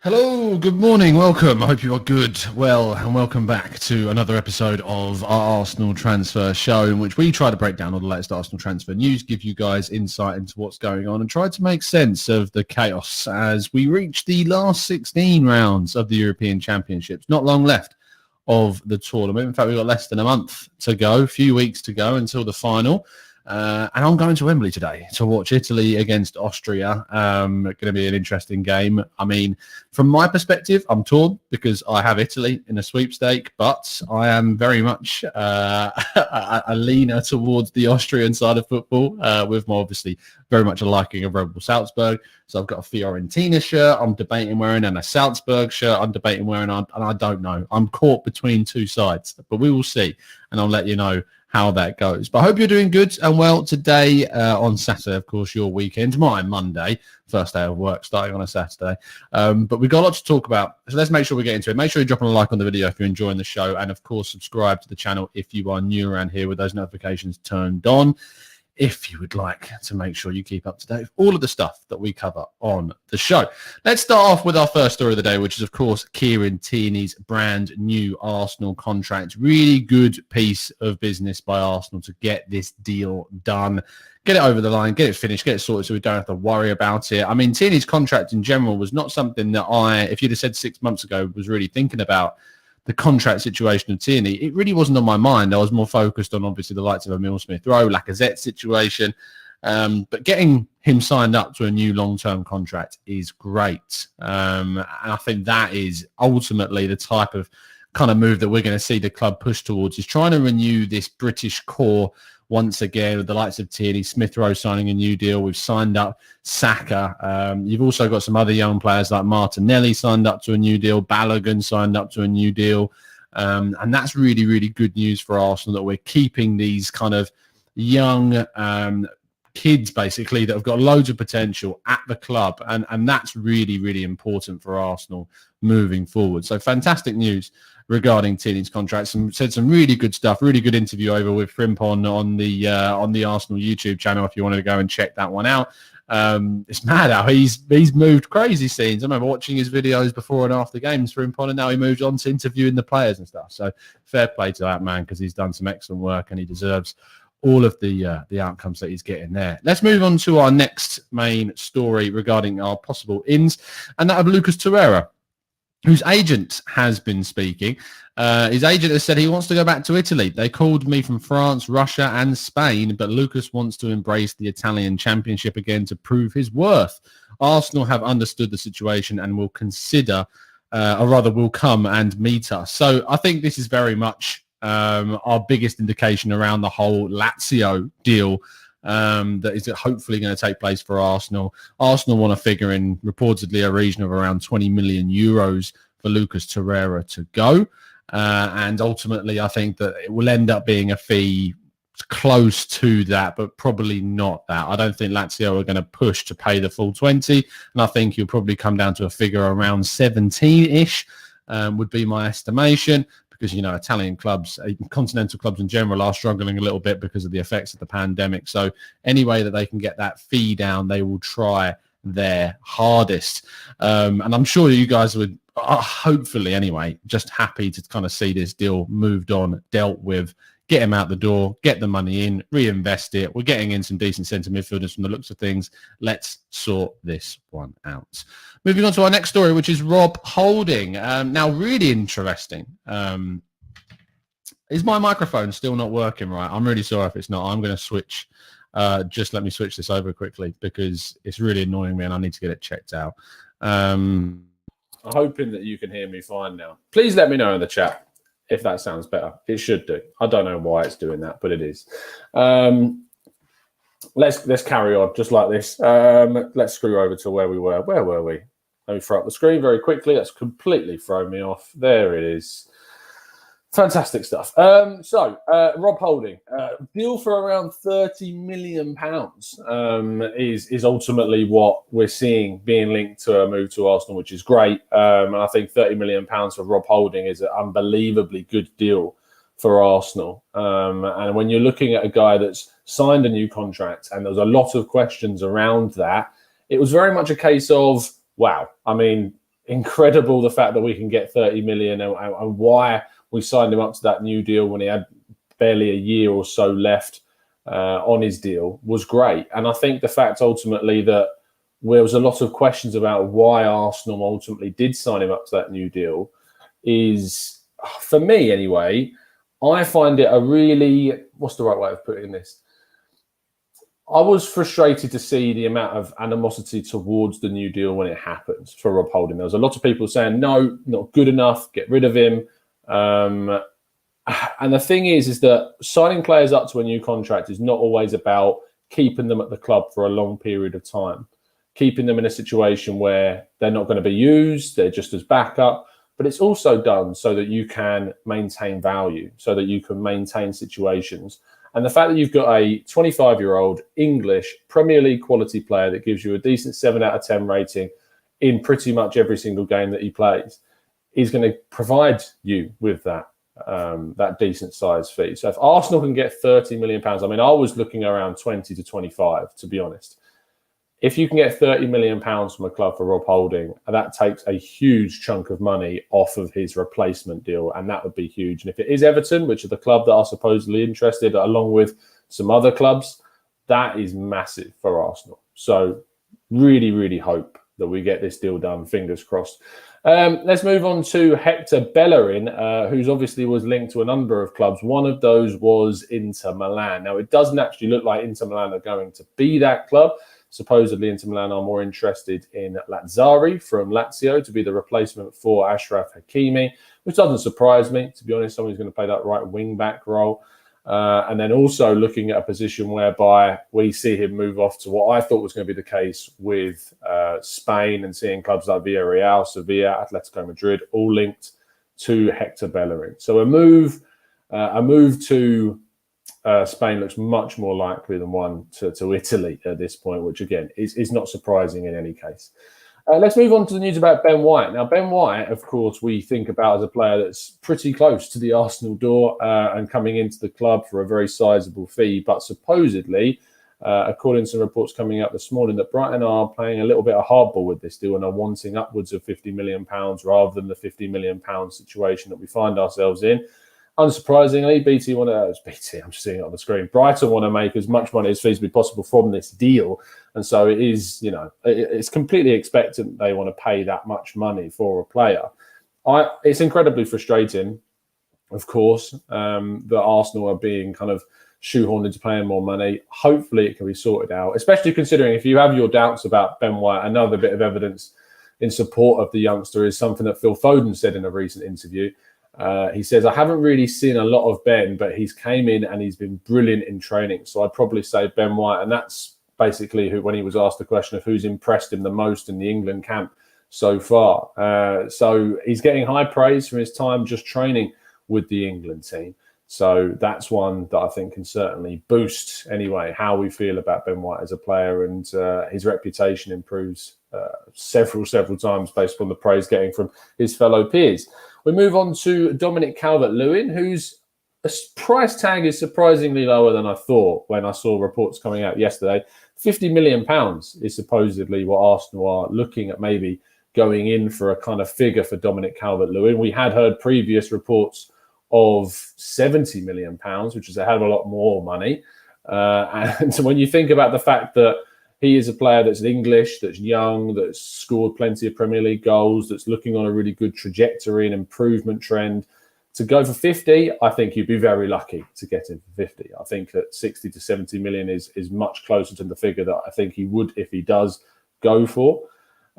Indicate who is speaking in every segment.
Speaker 1: Hello, good morning, welcome. I hope you are good, well, and welcome back to another episode of our Arsenal transfer show in which we try to break down all the latest Arsenal transfer news, give you guys insight into what's going on and try to make sense of the chaos as we reach the last 16 rounds of the European Championships. Not long left of the tournament. In fact, we've got less than a month to go, a few weeks to go until the final. And I'm going to Wembley today to watch Italy against Austria. Going to be an interesting game. I mean, from my perspective, I'm torn because I have Italy in a sweepstake, but I am very much a leaner towards the Austrian side of football, with my obviously very much a liking of Red Bull Salzburg. So I've got a Fiorentina shirt I'm debating wearing and a Salzburg shirt I'm debating wearing, and I don't know. I'm caught between two sides, but we will see, and I'll let you know how that goes. But I hope you're doing good and well today on Saturday, of course, your weekend. My Monday, first day of work starting on a Saturday. But we've got a lot to talk about, so let's make sure we get into it. Make sure you're dropping a like on the video if you're enjoying the show, and of course subscribe to the channel if you are new around here with those notifications turned on, if you would like to make sure you keep up to date with all of the stuff that we cover on the show. Let's start off with our first story of the day, which is, of course, Kieran Tierney's brand new Arsenal contract. Really good piece of business by Arsenal to get this deal done, get it over the line, get it finished, get it sorted so we don't have to worry about it. I mean, Tierney's contract in general was not something that if you'd have said 6 months ago, was really thinking about the contract situation of Tierney. It really wasn't on my mind. I was more focused on, obviously, the likes of Emile Smith-Rowe, Lacazette situation. But getting him signed up to a new long-term contract is great. And I think that is ultimately the type of kind of move that we're going to see the club push towards, is trying to renew this British core once again, with the likes of Tierney, Smith-Rowe signing a new deal. We've signed up Saka. You've also got some other young players like Martinelli signed up to a new deal. Balogun signed up to a new deal. And that's really, really good news for Arsenal, that we're keeping these kind of young kids, basically, that have got loads of potential at the club. And that's really, really important for Arsenal moving forward. So fantastic news regarding Tierney's contracts, and said some really good stuff. Really good interview over with Frimpong on the Arsenal YouTube channel if you wanted to go and check that one out. It's mad how he's moved crazy scenes. I remember watching his videos before and after games for Frimpong, and now he moved on to interviewing the players and stuff. So fair play to that man, because he's done some excellent work and he deserves all of the outcomes that he's getting there. Let's move on to our next main story regarding our possible ins, and that of Lucas Torreira, whose agent has been speaking. His agent has said he wants to go back to Italy. They called me from France, Russia and Spain, but Lucas wants to embrace the Italian Championship again to prove his worth. Arsenal have understood the situation and will consider, or rather will come and meet us. So I think this is very much our biggest indication around the whole Lazio deal that is hopefully going to take place for Arsenal. Arsenal want to figure in reportedly a region of around 20 million euros for Lucas Torreira to go. And ultimately, I think that it will end up being a fee close to that, but probably not that. I don't think Lazio are going to push to pay the full 20. And I think you'll probably come down to a figure around 17-ish would be my estimation. Because, you know, Italian clubs, continental clubs in general, are struggling a little bit because of the effects of the pandemic. So any way that they can get that fee down, they will try their hardest. And I'm sure you guys would, hopefully anyway, just happy to kind of see this deal moved on, dealt with, get him out the door, get the money in, reinvest it. We're getting in some decent centre midfielders from the looks of things. Let's sort this one out. Moving on to our next story, which is Rob Holding. Now, really interesting. Is my microphone still not working right? I'm really sorry if it's not. I'm going to switch. Just let me switch this over quickly because it's really annoying me and I need to get it checked out. I'm hoping that you can hear me fine now. Please let me know in the chat if that sounds better. It should do. I don't know why it's doing that, but it is. Let's carry on just like this. Let's screw over to where we were. Where were we? Let me throw up the screen very quickly. That's completely thrown me off. There it is. Fantastic stuff. Rob Holding, deal for around £30 million is ultimately what we're seeing being linked to a move to Arsenal, which is great. And I think £30 million for Rob Holding is an unbelievably good deal for Arsenal. And when you're looking at a guy that's signed a new contract and there was a lot of questions around that, it was very much a case of, wow, I mean, incredible the fact that we can get 30 million and why we signed him up to that new deal when he had barely a year or so left on his deal was great. And I think the fact ultimately that there was a lot of questions about why Arsenal ultimately did sign him up to that new deal is, for me anyway, I find it a really, what's the right way of putting this? I was frustrated to see the amount of animosity towards the new deal when it happened for Rob Holding. There was a lot of people saying, no, not good enough, get rid of him. And the thing is that signing players up to a new contract is not always about keeping them at the club for a long period of time, keeping them in a situation where they're not going to be used, they're just as backup. But it's also done so that you can maintain value, so that you can maintain situations. And the fact that you've got a 25-year-old English Premier League quality player that gives you a decent 7 out of 10 rating in pretty much every single game that he plays is going to provide you with that decent size fee. So if Arsenal can get £30 million, I mean, I was looking around 20 to 25, to be honest. If you can get £30 million from a club for Rob Holding, that takes a huge chunk of money off of his replacement deal, and that would be huge. And if it is Everton, which are the club that are supposedly interested, along with some other clubs, that is massive for Arsenal. So really, really hope that we get this deal done. Fingers crossed. Let's move on to Hector Bellerin, who's obviously was linked to a number of clubs. One of those was Inter Milan. Now, it doesn't actually look like Inter Milan are going to be that club. Supposedly, Inter Milan are more interested in Lazzari from Lazio to be the replacement for Achraf Hakimi, which doesn't surprise me, to be honest. Someone's going to play that right wing-back role. And then also looking at a position whereby we see him move off to what I thought was going to be the case with Spain, and seeing clubs like Villarreal, Sevilla, Atletico Madrid, all linked to Hector Bellerin. So a move to Spain looks much more likely than one to Italy at this point, which again is not surprising in any case. Let's move on to the news about Ben White. Now, Ben White, of course, we think about as a player that's pretty close to the Arsenal door and coming into the club for a very sizable fee. But supposedly, according to some reports coming out this morning, that Brighton are playing a little bit of hardball with this deal and are wanting upwards of £50 million rather than the £50 million situation that we find ourselves in. Unsurprisingly, I'm just seeing it on the screen. Brighton want to make as much money as feasibly possible from this deal. And so it is, it's completely expected they want to pay that much money for a player. It's incredibly frustrating, of course, that Arsenal are being kind of shoehorned into paying more money. Hopefully it can be sorted out, especially considering if you have your doubts about Ben White. Another bit of evidence in support of the youngster is something that Phil Foden said in a recent interview. He says, I haven't really seen a lot of Ben, but he's came in and he's been brilliant in training. So I'd probably say Ben White. And that's basically when he was asked the question of who's impressed him the most in the England camp so far. So he's getting high praise from his time just training with the England team. So that's one that I think can certainly boost, anyway, how we feel about Ben White as a player, and his reputation improves several times based on the praise getting from his fellow peers. We move on to Dominic Calvert-Lewin, whose price tag is surprisingly lower than I thought when I saw reports coming out yesterday. £50 million is supposedly what Arsenal are looking at, maybe going in for a kind of figure for Dominic Calvert-Lewin. We had heard previous reports of £70 million, which is a hell of a lot more money. And when you think about the fact that he is a player that's English, that's young, that's scored plenty of Premier League goals, that's looking on a really good trajectory and improvement trend, to go for 50, I think you'd be very lucky to get him for 50. I think that 60 to 70 million is much closer to the figure that I think he would, if he does, go for.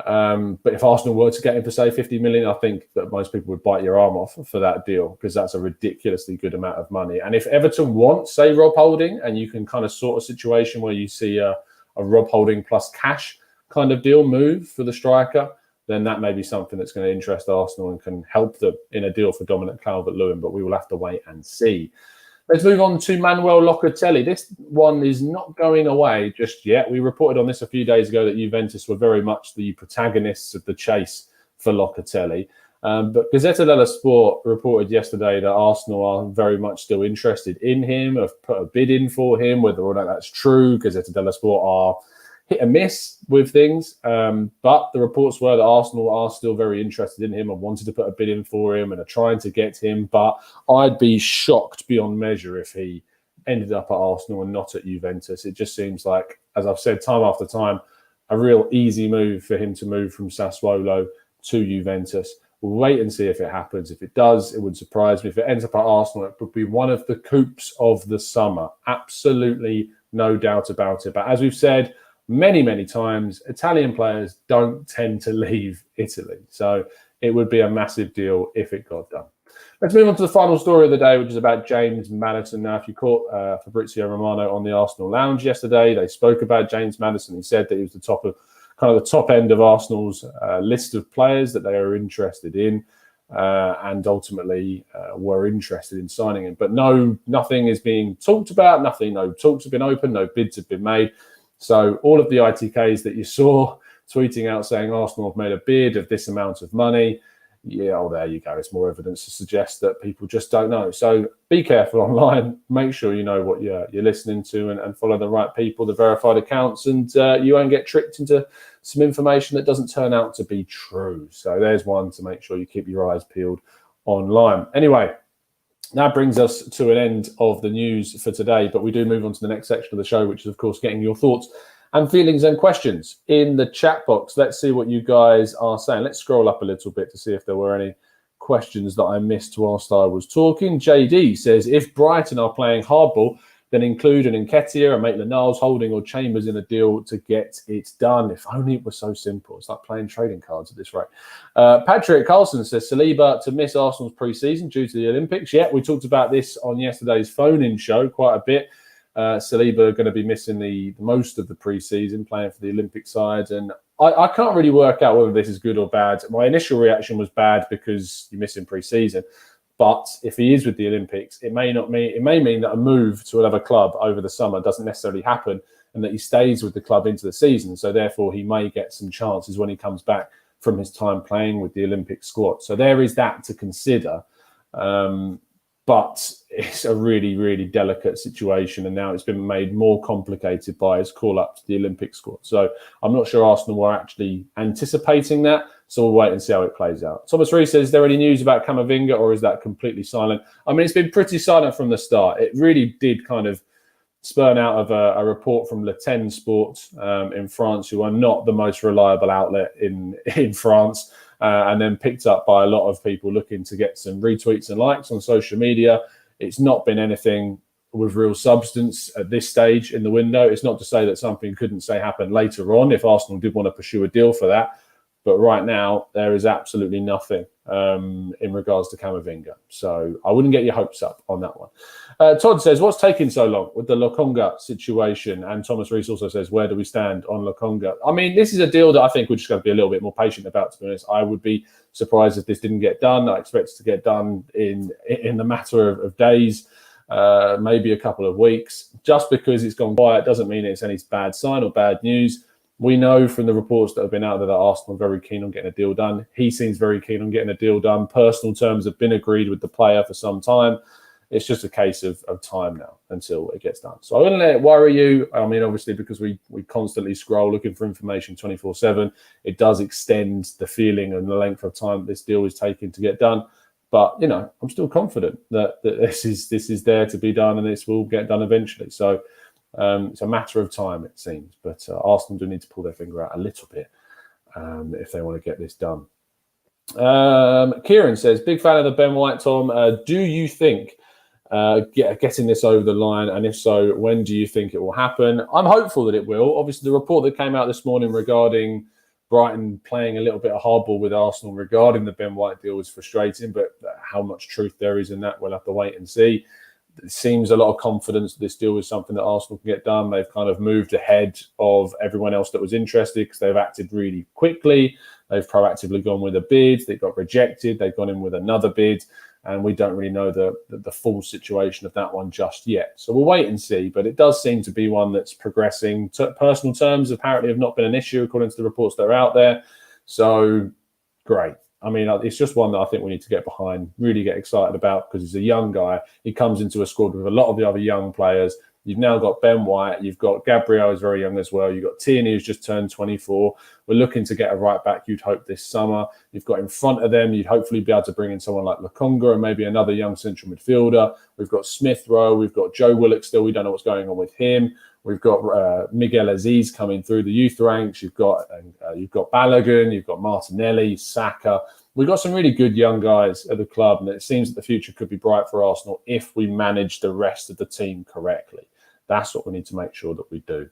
Speaker 1: But if Arsenal were to get him for, say, 50 million, I think that most people would bite your arm off for that deal, because that's a ridiculously good amount of money. And if Everton want, say, Rob Holding, and you can kind of sort a situation where you see a Rob Holding plus cash kind of deal move for the striker, then that may be something that's going to interest Arsenal and can help them in a deal for Dominic Calvert-Lewin, but we will have to wait and see. Let's move on to Manuel Locatelli. This one is not going away just yet. We reported on this a few days ago that Juventus were very much the protagonists of the chase for Locatelli. But Gazzetta dello Sport reported yesterday that Arsenal are very much still interested in him, have put a bid in for him. Whether or not that's true, Gazzetta dello Sport are hit and miss with things. But the reports were that Arsenal are still very interested in him and wanted to put a bid in for him and are trying to get him. But I'd be shocked beyond measure if he ended up at Arsenal and not at Juventus. It just seems like, as I've said time after time, a real easy move for him to move from Sassuolo to Juventus. We'll wait and see if it happens. If it does, it would surprise me. If it ends up at Arsenal, it would be one of the coups of the summer. Absolutely no doubt about it. But as we've said many, many times, Italian players don't tend to leave Italy. So it would be a massive deal if it got done. Let's move on to the final story of the day, which is about James Madison. Now, if you caught Fabrizio Romano on the Arsenal Lounge yesterday, they spoke about James Madison. He said that he was the top end of Arsenal's list of players that they are interested in, and ultimately were interested in signing him. But nothing is being talked about. No talks have been opened. No bids have been made. So all of the ITKs that you saw tweeting out saying Arsenal have made a bid of this amount of money, there you go. It's more evidence to suggest that people just don't know. So be careful online. Make sure you know what you're listening to and follow the right people, the verified accounts, and you won't get tricked into some information that doesn't turn out to be true. So there's one to make sure you keep your eyes peeled online. Anyway, that brings us to an end of the news for today, but we do move on to the next section of the show, which is, of course, getting your thoughts and feelings and questions in the chat box. Let's see what you guys are saying. Let's scroll up a little bit to see if there were any questions that I missed whilst I was talking. JD says, if Brighton are playing hardball, then include an Nketiah and Maitland-Niles, Holding or Chambers in a deal to get it done. If only it was so simple. It's like playing trading cards at this rate. Patrick Carlson says, Saliba to miss Arsenal's pre-season due to the Olympics. Yeah, we talked about this on yesterday's phone-in show quite a bit. Saliba going to be missing the most of the pre-season, playing for the Olympic side. And I can't really work out whether this is good or bad. My initial reaction was bad because you're missing pre-season. But if he is with the Olympics, it may mean that a move to another club over the summer doesn't necessarily happen and that he stays with the club into the season. So therefore, he may get some chances when he comes back from his time playing with the Olympic squad. So there is that to consider. But it's a really, really delicate situation. And now it's been made more complicated by his call-up to the Olympic squad. So I'm not sure Arsenal were actually anticipating that. So we'll wait and see how it plays out. Thomas Rees says, is there any news about Kamavinga or is that completely silent? I mean, it's been pretty silent from the start. It really did kind of spurn out of a report from Le 10 Sports in France, who are not the most reliable outlet in France. And then picked up by a lot of people looking to get some retweets and likes on social media. It's not been anything with real substance at this stage in the window. It's not to say that something couldn't happen later on if Arsenal did want to pursue a deal for that. But right now, there is absolutely nothing in regards to Kamavinga. So I wouldn't get your hopes up on that one. Todd says, what's taking so long with the Lokonga situation? And Thomas Rees also says, where do we stand on Lokonga? I mean, this is a deal that I think we're just going to be a little bit more patient about, to be honest. I would be surprised if this didn't get done. I expect it to get done in the matter of days, maybe a couple of weeks. Just because it's gone quiet doesn't mean it's any bad sign or bad news. We know from the reports that have been out there that Arsenal are very keen on getting a deal done. He seems very keen on getting a deal done. Personal terms have been agreed with the player for some time. It's just a case of time now until it gets done. So I wouldn't let it worry you. I mean, obviously, because we constantly scroll looking for information 24/7, it does extend the feeling and the length of time this deal is taking to get done. But, you know, I'm still confident that this is there to be done and this will get done eventually. So it's a matter of time, it seems. But Arsenal do need to pull their finger out a little bit if they want to get this done. Kieran says, big fan of the Ben White, Tom. Do you think getting this over the line? And if so, when do you think it will happen? I'm hopeful that it will. Obviously, the report that came out this morning regarding Brighton playing a little bit of hardball with Arsenal regarding the Ben White deal is frustrating. But how much truth there is in that, we'll have to wait and see. It seems a lot of confidence that this deal is something that Arsenal can get done. They've kind of moved ahead of everyone else that was interested because they've acted really quickly. They've proactively gone with a bid. They got rejected. They've gone in with another bid. And we don't really know the full situation of that one just yet. So we'll wait and see. But it does seem to be one that's progressing. Personal terms apparently have not been an issue according to the reports that are out there. So great. I mean, it's just one that I think we need to get behind, really get excited about because he's a young guy. He comes into a squad with a lot of the other young players.
Speaker 2: You've now got Ben White. You've got Gabriel, who's very young as well. You've got Tierney, who's just turned 24. We're looking to get a right back, you'd hope, this summer. You've got in front of them, you'd hopefully be able to bring in someone like Lokonga and maybe another young central midfielder. We've got Smith Rowe. We've got Joe Willock still. We don't know what's going on with him. We've got Miguel Aziz coming through the youth ranks. You've got Balogun. You've got Martinelli, Saka. We've got some really good young guys at the club, and it seems that the future could be bright for Arsenal if we manage the rest of the team correctly. That's what we need to make sure that we do.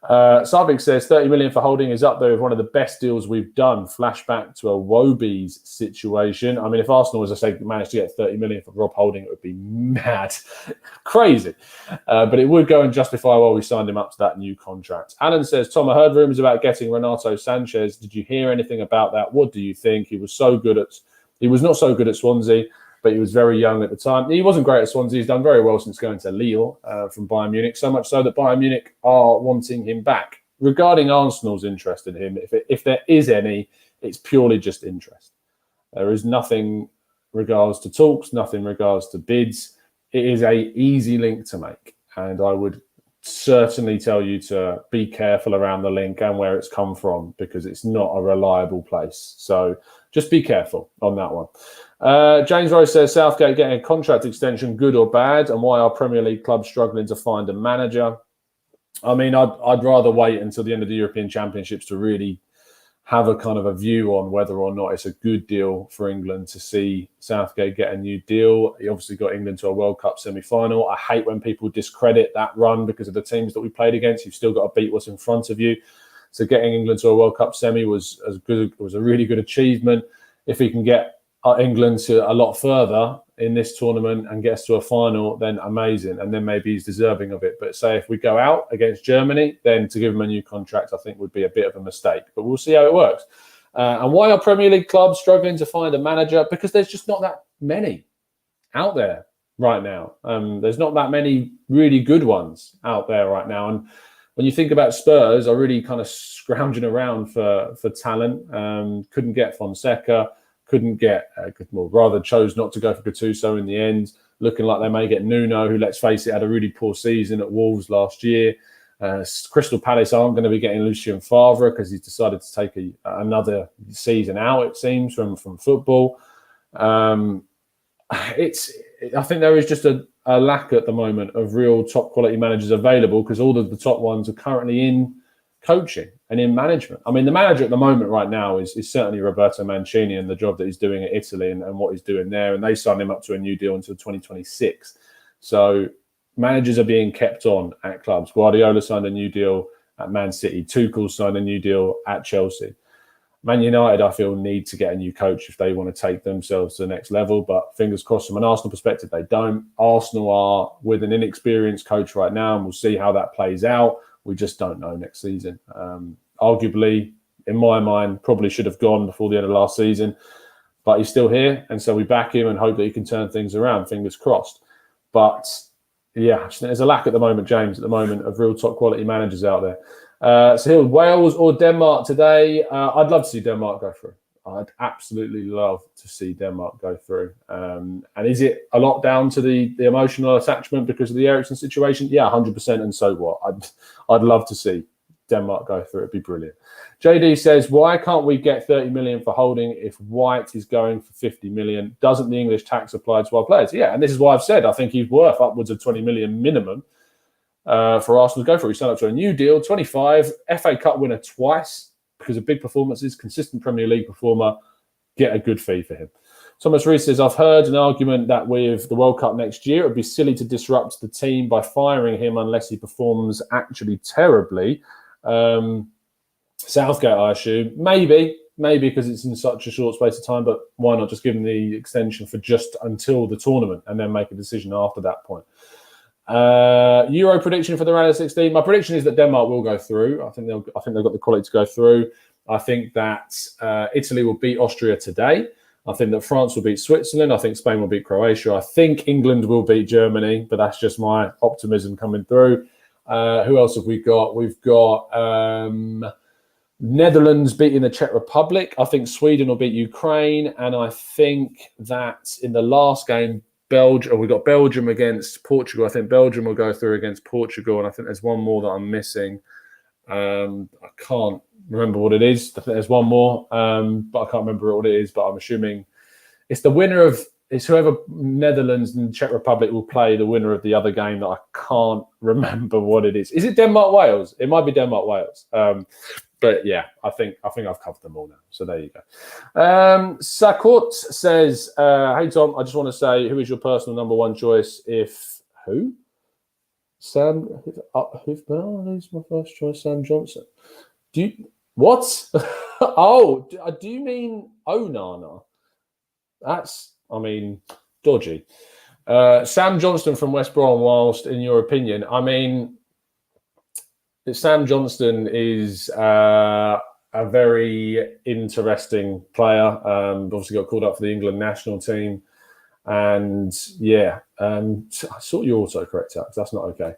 Speaker 2: Sarvik says 30 million for Holding is up there with one of the best deals we've done. Flashback to a Wobies situation. I mean, if Arsenal, as I say, managed to get 30 million for Rob Holding, it would be mad, crazy. But it would go and justify why we signed him up to that new contract. Alan says, Tom, I heard rumours about getting Renato Sanchez. Did you hear anything about that? What do you think? He was not so good at Swansea, but he was very young at the time. He wasn't great at Swansea. He's done very well since going to Lille from Bayern Munich, so much so that Bayern Munich are wanting him back. Regarding Arsenal's interest in him, if there is any, it's purely just interest. There is nothing regards to talks, nothing regards to bids. It is a easy link to make, and I would certainly tell you to be careful around the link and where it's come from, because it's not a reliable place. So just be careful on that one. James Rose says, Southgate getting a contract extension, good or bad, and why are Premier League clubs struggling to find a manager? I mean, I'd rather wait until the end of the European Championships to really have a kind of a view on whether or not it's a good deal for England to see Southgate get a new deal. He obviously got England to a World Cup semi-final. I hate when people discredit that run because of the teams that we played against. You've still got to beat what's in front of you. So getting England to a World Cup semi was a really good achievement. If he can get England to a lot further in this tournament and get us to a final, then amazing. And then maybe he's deserving of it. But say if we go out against Germany, then to give him a new contract, I think would be a bit of a mistake. But we'll see how it works. And why are Premier League clubs struggling to find a manager? Because there's just not that many out there right now. There's not that many really good ones out there right now. And when you think about Spurs, are really kind of scrounging around for talent. Couldn't get Fonseca. Couldn't get, chose not to go for Gattuso in the end. Looking like they may get Nuno, who, let's face it, had a really poor season at Wolves last year. Crystal Palace aren't going to be getting Lucien Favre because he's decided to take another season out, it seems, from football. I think there is just a lack at the moment of real top quality managers available because all of the top ones are currently in coaching and in management. I mean, the manager at the moment right now is certainly Roberto Mancini and the job that he's doing at Italy and what he's doing there. And they signed him up to a new deal until 2026. So managers are being kept on at clubs. Guardiola signed a new deal at Man City. Tuchel signed a new deal at Chelsea. Man United, I feel, need to get a new coach if they want to take themselves to the next level. But fingers crossed from an Arsenal perspective, they don't. Arsenal are with an inexperienced coach right now, and we'll see how that plays out. We just don't know next season. Arguably, in my mind, probably should have gone before the end of last season. But he's still here, and so we back him and hope that he can turn things around, fingers crossed. But, yeah, there's a lack at the moment, James, of real top-quality managers out there. So Wales or Denmark today? I'd love to see Denmark go through. I'd absolutely love to see Denmark go through. And is it a lot down to the emotional attachment because of the Eriksen situation? Yeah, 100%. And so what? I'd love to see Denmark go through. It'd be brilliant. JD says, why can't we get 30 million for Holding if White is going for 50 million? Doesn't the English tax apply to our players? Yeah, and this is why I've said I think he's worth upwards of 20 million minimum. For Arsenal to go for. He signed up to a new deal, 25, FA Cup winner twice because of big performances, consistent Premier League performer, get a good fee for him. Thomas Rees says, I've heard an argument that with the World Cup next year, it would be silly to disrupt the team by firing him unless he performs actually terribly. Southgate, I assume. Maybe because it's in such a short space of time, but why not just give him the extension for just until the tournament and then make a decision after that point? Euro prediction for the round of 16. My prediction is that Denmark will go through. I think they've got the quality to go through. I think that Italy will beat Austria today. I think that France will beat Switzerland. I think Spain will beat Croatia. I think England will beat Germany, but that's just my optimism coming through. Who else have we got? We've got Netherlands beating the Czech Republic. I think Sweden will beat Ukraine, and I think that in the last game, Belgium. We got Belgium against Portugal. I think Belgium will go through against Portugal, and I think there's one more that I'm missing. I can't remember what it is. I think there's one more, but I can't remember what it is. But I'm assuming it's the winner of. It's whoever Netherlands and Czech Republic will play the winner of the other game that I can't remember what it is. Is it Denmark-Wales? It might be Denmark-Wales. But yeah, I think I've covered them all now. So there you go. Sakot says, "Hey Tom, I just want to say, who is your personal number one choice? If who? Sam? Who's my first choice? Sam Johnson. Do you what? Oh, do you mean Onana? That's." I mean, dodgy. Sam Johnston from West Brom, whilst in your opinion, I mean, Sam Johnston is a very interesting player. Obviously got called up for the England national team. And yeah, I sort your autocorrect out. That's not okay.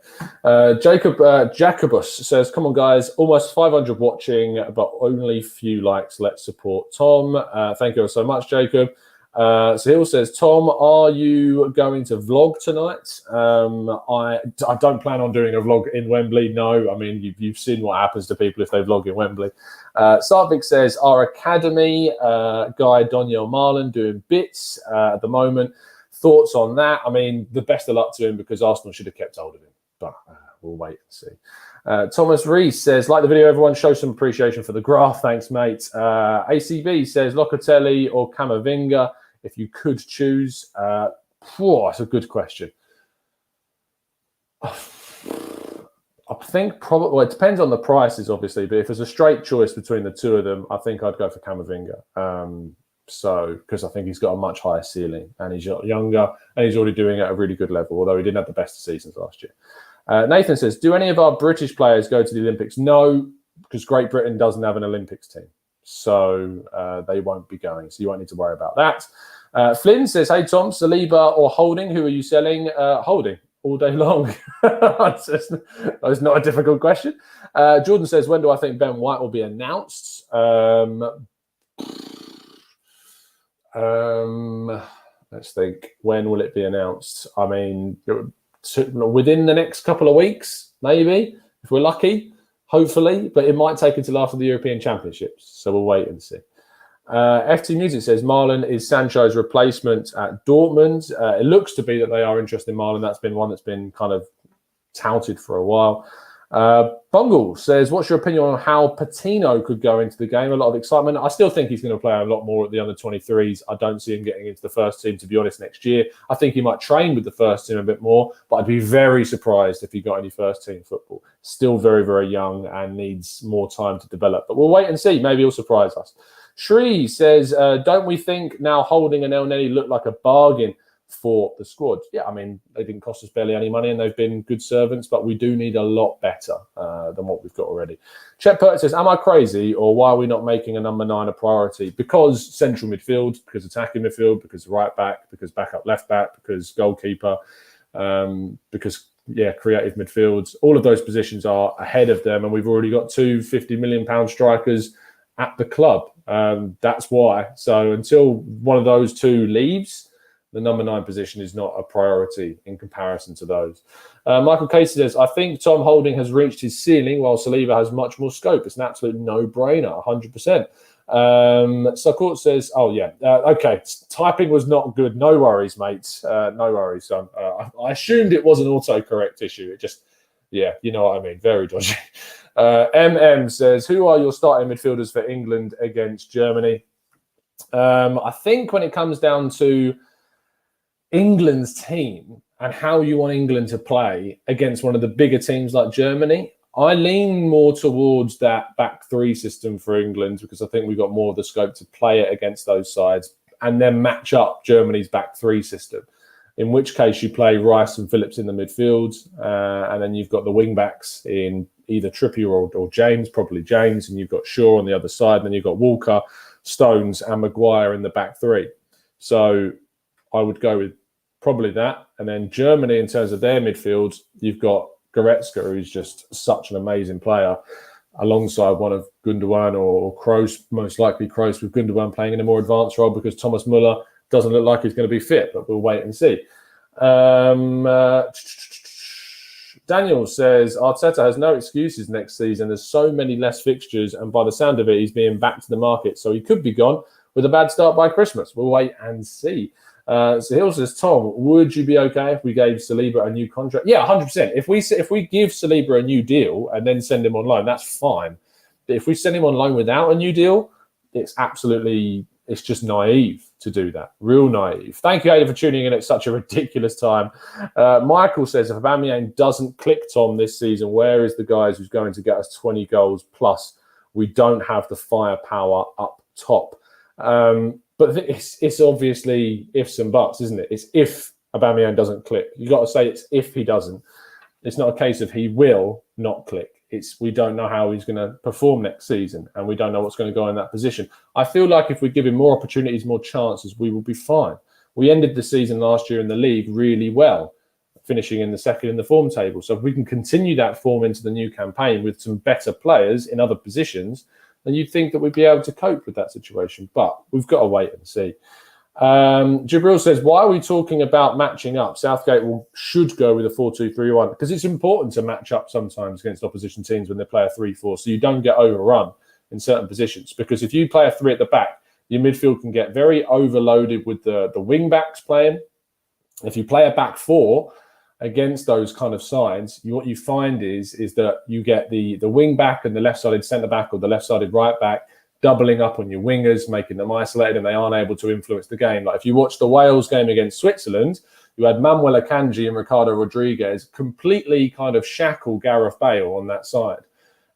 Speaker 2: Jacobus says, "Come on, guys, almost 500 watching, but only few likes. Let's support Tom." Thank you so much, Jacob. So Hill says, "Tom, are you going to vlog tonight?" I don't plan on doing a vlog in Wembley. No, I mean, you've seen what happens to people if they vlog in Wembley. Sarvik says, "Our academy guy, Doniel Marlon, doing bits at the moment. Thoughts on that?" I mean, the best of luck to him, because Arsenal should have kept hold of him. But we'll wait and see. Thomas Rees says, "Like the video, everyone. Show some appreciation for the graph. Thanks, mate." ACB says, "Locatelli or Kamavinga, if you could choose?" That's a good question. I think probably, well, it depends on the prices, obviously, but if there's a straight choice between the two of them, I think I'd go for Kamavinga. Because I think he's got a much higher ceiling, and he's younger, and he's already doing it at a really good level, although he didn't have the best seasons last year. Nathan says, "Do any of our British players go to the Olympics?" No, because Great Britain doesn't have an Olympics team. So they won't be going. So you won't need to worry about that. Flynn says, "Hey, Tom, Saliba or Holding? Who are you selling?" Holding all day long. That's not a difficult question. Jordan says, "When do I think Ben White will be announced?" Let's think. When will it be announced? I mean, within the next couple of weeks, maybe, if we're lucky, hopefully. But it might take until after the European Championships. So we'll wait and see. FT Music says, "Marlon is Sancho's replacement at Dortmund." It looks to be that they are interested in Marlon. That's been one that's been kind of touted for a while. Bungle says, "What's your opinion on how Patino could go into the game?" A lot of excitement. I still think he's going to play a lot more at the under-23s. I don't see him getting into the first team, to be honest, next year. I think he might train with the first team a bit more, but I'd be very surprised if he got any first team football. Still very, very young and needs more time to develop. But we'll wait and see. Maybe he'll surprise us. Shree says, "Don't we think now Holding and El Neni look like a bargain for the squad?" Yeah, I mean, they didn't cost us barely any money and they've been good servants, but we do need a lot better than what we've got already. Chet Pert says, "Am I crazy, or why are we not making a number 9 a priority?" Because central midfield, because attacking midfield, because right back, because backup left back, because goalkeeper, because, yeah, creative midfields. All of those positions are ahead of them, and we've already got two £50 million strikers at the club. That's why. So until one of those two leaves, the number 9 position is not a priority in comparison to those. Michael Casey says, "I think Tom Holding has reached his ceiling while Saliba has much more scope. It's an absolute no-brainer, 100%. Sakurt says, "Oh, yeah. Okay, typing was not good. No worries, mate. No worries, son. I assumed it was an autocorrect issue. It just, yeah, you know what I mean. Very dodgy." MM says, "Who are your starting midfielders for England against Germany?" I think when it comes down to England's team and how you want England to play against one of the bigger teams like Germany, I lean more towards that back 3 system for England, because I think we've got more of the scope to play it against those sides and then match up Germany's back 3 system. In which case you play Rice and Phillips in the midfield, and then you've got the wing backs in either Trippier or James, probably James, and you've got Shaw on the other side, and then you've got Walker, Stones and Maguire in the back 3. So I would go with probably that. And then Germany, in terms of their midfield, you've got Goretzka, who's just such an amazing player, alongside one of Gundogan or Kroos, most likely Kroos, with Gundogan playing in a more advanced role because Thomas Müller doesn't look like he's going to be fit, but we'll wait and see. Daniel says Arteta has no excuses next season. There's so many less fixtures, and by the sound of it, he's being back to the market. So he could be gone with a bad start by Christmas. We'll wait and see. So Hill says, Tom, would you be okay if we gave Saliba a new contract? Yeah, 100%. If we give Saliba a new deal and then send him on loan, that's fine. But if we send him on loan without a new deal, it's just naive to do that. Real naive. Thank you, Ada, for tuning in at such a ridiculous time. Michael says, if Aubameyang doesn't click, Tom, this season, where is the guys who's going to get us 20 goals plus? We don't have the firepower up top. But it's obviously ifs and buts, isn't it? It's if Aubameyang doesn't click. You got to say it's if he doesn't. It's not a case of he will not click. It's we don't know how he's going to perform next season, and we don't know what's going to go in that position. I feel like if we give him more opportunities, more chances, we will be fine. We ended the season last year in the league really well, finishing in the second in the form table. So if we can continue that form into the new campaign with some better players in other positions, then you'd think that we'd be able to cope with that situation. But we've got to wait and see. Jibril says, why are we talking about matching up? Southgate should go with a 4-2-3-1 because it's important to match up sometimes against opposition teams when they play a 3-4 so you don't get overrun in certain positions. Because if you play a 3 at the back, your midfield can get very overloaded with the wing backs playing. If you play a back 4 against those kind of sides, what you find is that you get the wing back and the left-sided centre-back or the left-sided right-back doubling up on your wingers, making them isolated, and they aren't able to influence the game. Like if you watch the Wales game against Switzerland, you had Manuel Locatelli and Ricardo Rodriguez completely kind of shackle Gareth Bale on that side.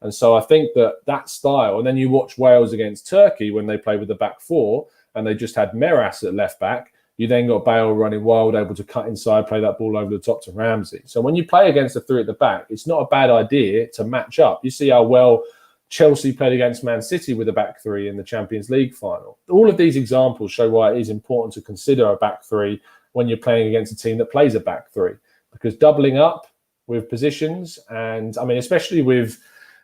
Speaker 2: And so I think that style, and then you watch Wales against Turkey when they play with the back 4, and they just had Meras at left back. You then got Bale running wild, able to cut inside, play that ball over the top to Ramsey. So when you play against a 3 at the back, it's not a bad idea to match up. You see how well Chelsea played against Man City with a back 3 in the Champions League final. All of these examples show why it is important to consider a back 3 when you're playing against a team that plays a back 3, because doubling up with positions, and I mean, especially with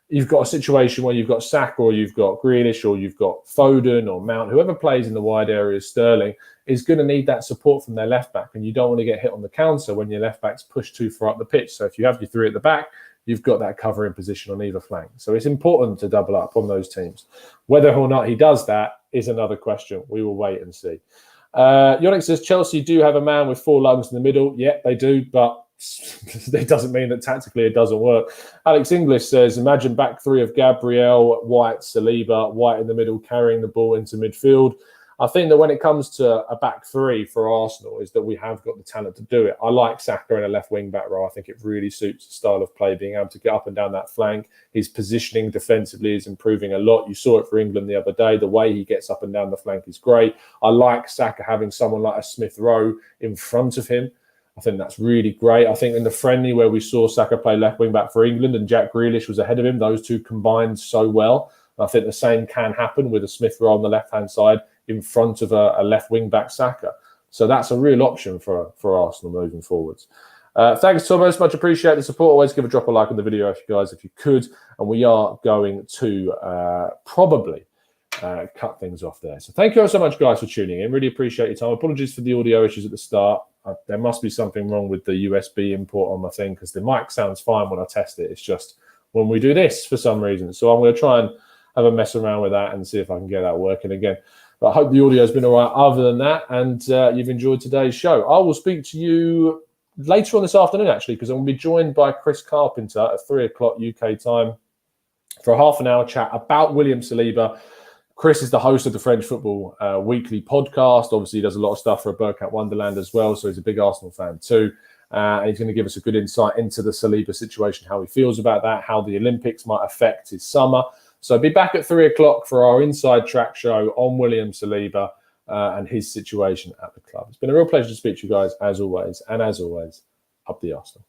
Speaker 2: you've got a situation where you've got Saka or you've got Grealish or you've got Foden or Mount, whoever plays in the wide areas, Sterling, is going to need that support from their left back, and you don't want to get hit on the counter when your left back's pushed too far up the pitch. So if you have your 3 at the back, you've got that covering position on either flank. So it's important to double up on those teams. Whether or not he does that is another question. We will wait and see. Yannick says, Chelsea do have a man with 4 lungs in the middle. Yeah, they do, but it doesn't mean that tactically it doesn't work. Alex English says, imagine back 3 of Gabriel, White, Saliba, White in the middle, carrying the ball into midfield. I think that when it comes to a back 3 for Arsenal is that we have got the talent to do it. I like Saka in a left wing back row. I think it really suits the style of play, being able to get up and down that flank. His positioning defensively is improving a lot. You saw it for England the other day. The way he gets up and down the flank is great. I like Saka having someone like a Smith Rowe in front of him. I think that's really great. I think in the friendly where we saw Saka play left wing back for England and Jack Grealish was ahead of him, those two combined so well. I think the same can happen with a Smith Rowe on the left-hand side in front of a left wing-back Saka. So that's a real option for Arsenal moving forwards. Thanks, Thomas. Much appreciate the support. Always give a drop a like on the video if you could. And we are going to probably cut things off there. So thank you so much, guys, for tuning in. Really appreciate your time. Apologies for the audio issues at the start. There must be something wrong with the USB import on my thing because the mic sounds fine when I test it. It's just when we do this for some reason. So I'm going to try and have a mess around with that and see if I can get that working again. But I hope the audio has been all right other than that, and you've enjoyed today's show. I will speak to you later on this afternoon, actually, because I'm going to be joined by Chris Carpenter at 3 o'clock UK time for a half-an-hour chat about William Saliba. Chris is the host of the French Football Weekly podcast. Obviously, he does a lot of stuff for Burkout Wonderland as well, so he's a big Arsenal fan too. And he's going to give us a good insight into the Saliba situation, how he feels about that, how the Olympics might affect his summer. So be back at 3 o'clock for our Inside Track show on William Saliba and his situation at the club. It's been a real pleasure to speak to you guys, as always. And as always, up the Arsenal.